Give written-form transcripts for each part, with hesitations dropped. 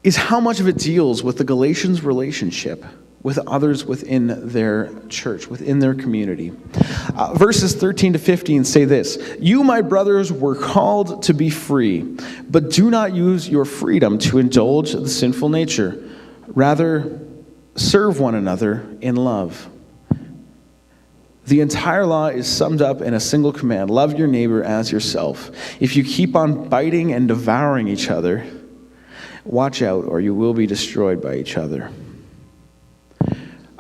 is how much of it deals with the Galatians' relationship with others within their church, within their community. Verses 13 to 15 say this: "You, my brothers, were called to be free, but do not use your freedom to indulge the sinful nature. Rather, serve one another in love. The entire law is summed up in a single command: love your neighbor as yourself. If you keep on biting and devouring each other, watch out, or you will be destroyed by each other."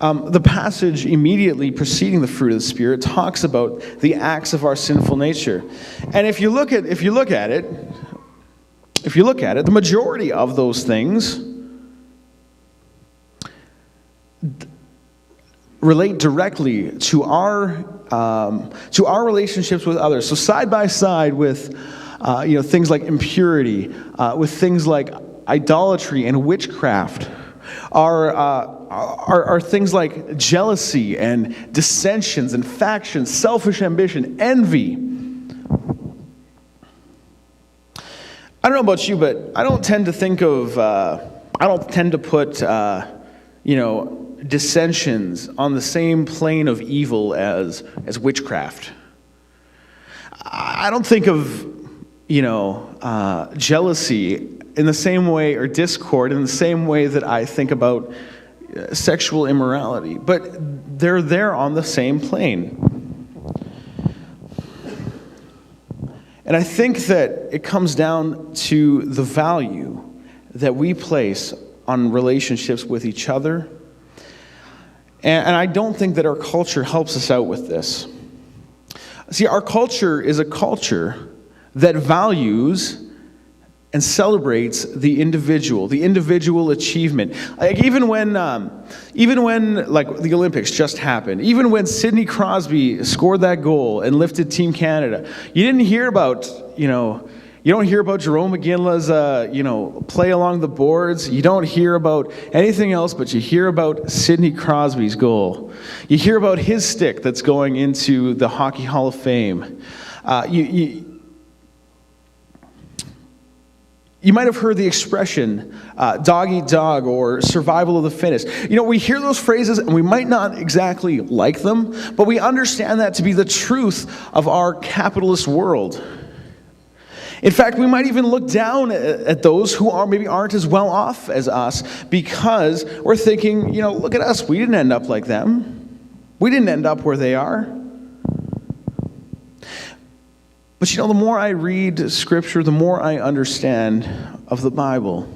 The passage immediately preceding the fruit of the Spirit talks about the acts of our sinful nature. And if you look at it, the majority of those things relate directly to our relationships with others. So side by side with things like impurity, with things like idolatry and witchcraft, are things like jealousy and dissensions and factions, selfish ambition, envy. I don't know about you, but I don't tend to put dissensions on the same plane of evil as witchcraft. I don't think of jealousy in the same way, or discord in the same way that I think about sexual immorality, but they're there on the same plane. And I think that it comes down to the value that we place on relationships with each other. And I don't think that our culture helps us out with this. See, our culture is a culture that values and celebrates the individual achievement. Like even when like the Olympics just happened, even when Sidney Crosby scored that goal and lifted Team Canada, you didn't hear about, you don't hear about Jerome McGinley's, play along the boards. You don't hear about anything else, but you hear about Sidney Crosby's goal. You hear about his stick that's going into the Hockey Hall of Fame. You might have heard the expression, dog eat dog, or survival of the fittest. We hear those phrases and we might not exactly like them, but we understand that to be the truth of our capitalist world. In fact, we might even look down at those who aren't as well off as us, because we're thinking, look at us, we didn't end up like them. We didn't end up where they are. But the more I read Scripture, the more I understand of the Bible.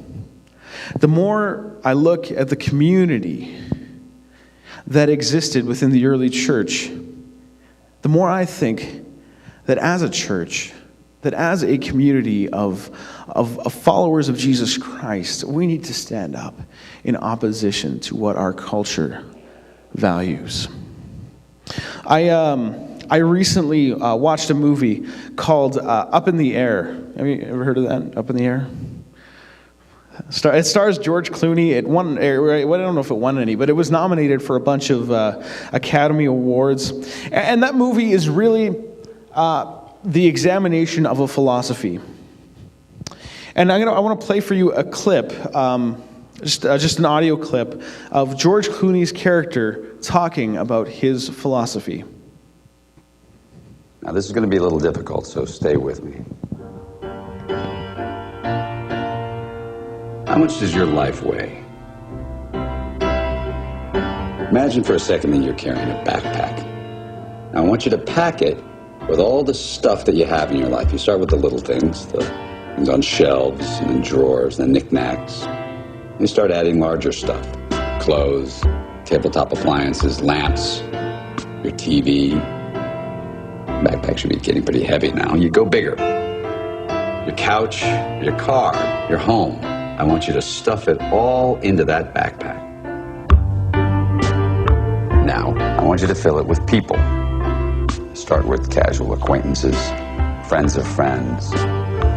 The more I look at the community that existed within the early church, the more I think that as a church, that as a community of followers of Jesus Christ, we need to stand up in opposition to what our culture values. I recently watched a movie called Up in the Air. Have you ever heard of that? Up in the Air? It stars George Clooney. It won, I don't know if it won any, but it was nominated for a bunch of Academy Awards. And that movie is really the examination of a philosophy. And I want to play for you a clip, just an audio clip of George Clooney's character talking about his philosophy. Now, this is going to be a little difficult, so stay with me. How much does your life weigh? Imagine for a second that you're carrying a backpack. Now, I want you to pack it with all the stuff that you have in your life. You start with the little things, the things on shelves and in drawers, the knickknacks. You start adding larger stuff: clothes, tabletop appliances, lamps, your TV. Backpack should be getting pretty heavy now. You go bigger. Your couch, your car, your home. I want you to stuff it all into that backpack. Now, I want you to fill it with people. Start with casual acquaintances, friends of friends,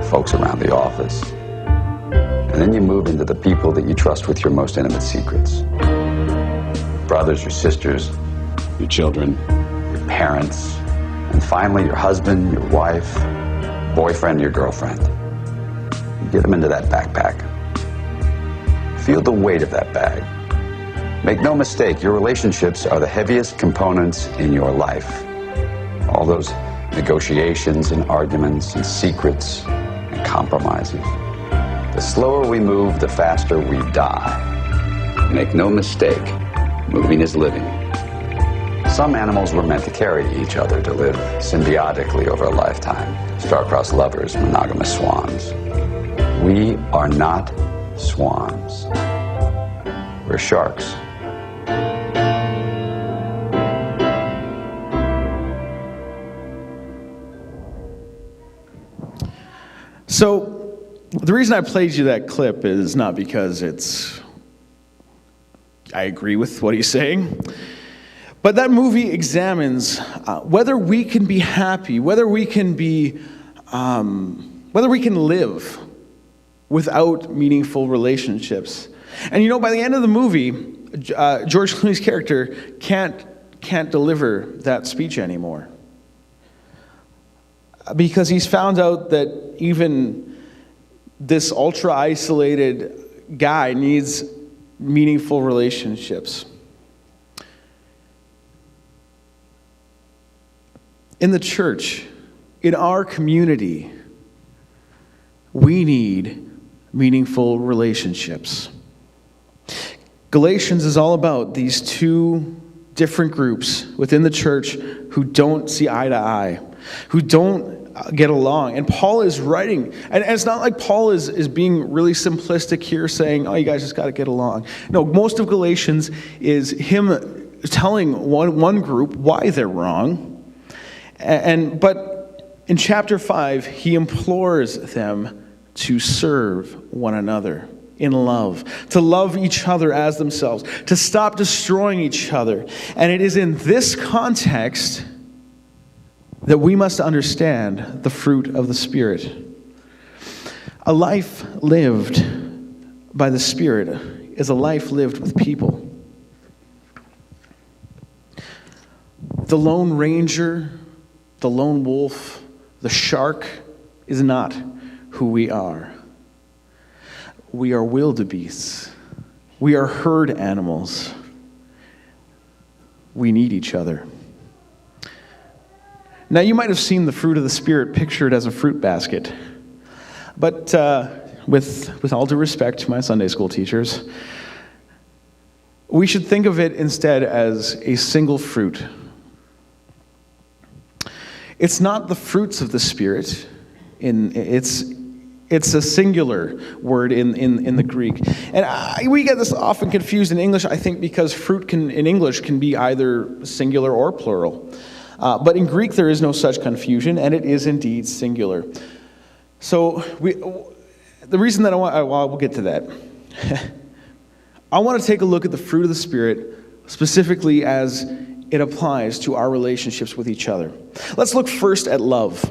folks around the office. And then you move into the people that you trust with your most intimate secrets. Brothers, your sisters, your children, your parents, and finally your husband, your wife, boyfriend, your girlfriend. You get them into that backpack. Feel the weight of that bag. Make no mistake, your relationships are the heaviest components in your life. All those negotiations and arguments and secrets and compromises. The slower we move, the faster we die. Make no mistake, moving is living. Some animals were meant to carry each other to live symbiotically over a lifetime. Star-crossed lovers, monogamous swans. We are not swans. We're sharks. So, the reason I played you that clip is not because I agree with what he's saying, but that movie examines whether we can be happy, whether we can live without meaningful relationships. And by the end of the movie, George Clooney's character can't deliver that speech anymore. Because he's found out that even this ultra-isolated guy needs meaningful relationships. In the church, in our community, we need meaningful relationships. Galatians is all about these two different groups within the church who don't see eye to eye, who don't get along. And Paul is writing, and it's not like Paul is being really simplistic here saying, oh, you guys just got to get along. No, most of Galatians is him telling one group why they're wrong. But in chapter 5, he implores them to serve one another in love, to love each other as themselves, to stop destroying each other. And it is in this context that we must understand the fruit of the Spirit. A life lived by the Spirit is a life lived with people. The Lone Ranger, the Lone Wolf, the shark is not who we are. We are wildebeests. We are herd animals. We need each other. Now, you might have seen the fruit of the Spirit pictured as a fruit basket. But with all due respect to my Sunday school teachers, we should think of it instead as a single fruit. It's not the fruits of the Spirit. It's a singular word in the Greek. And we get this often confused in English, I think, because fruit in English can be either singular or plural. But in Greek, there is no such confusion, and it is indeed singular. So the reason that we'll get to that. I want to take a look at the fruit of the Spirit, specifically as it applies to our relationships with each other. Let's look first at love.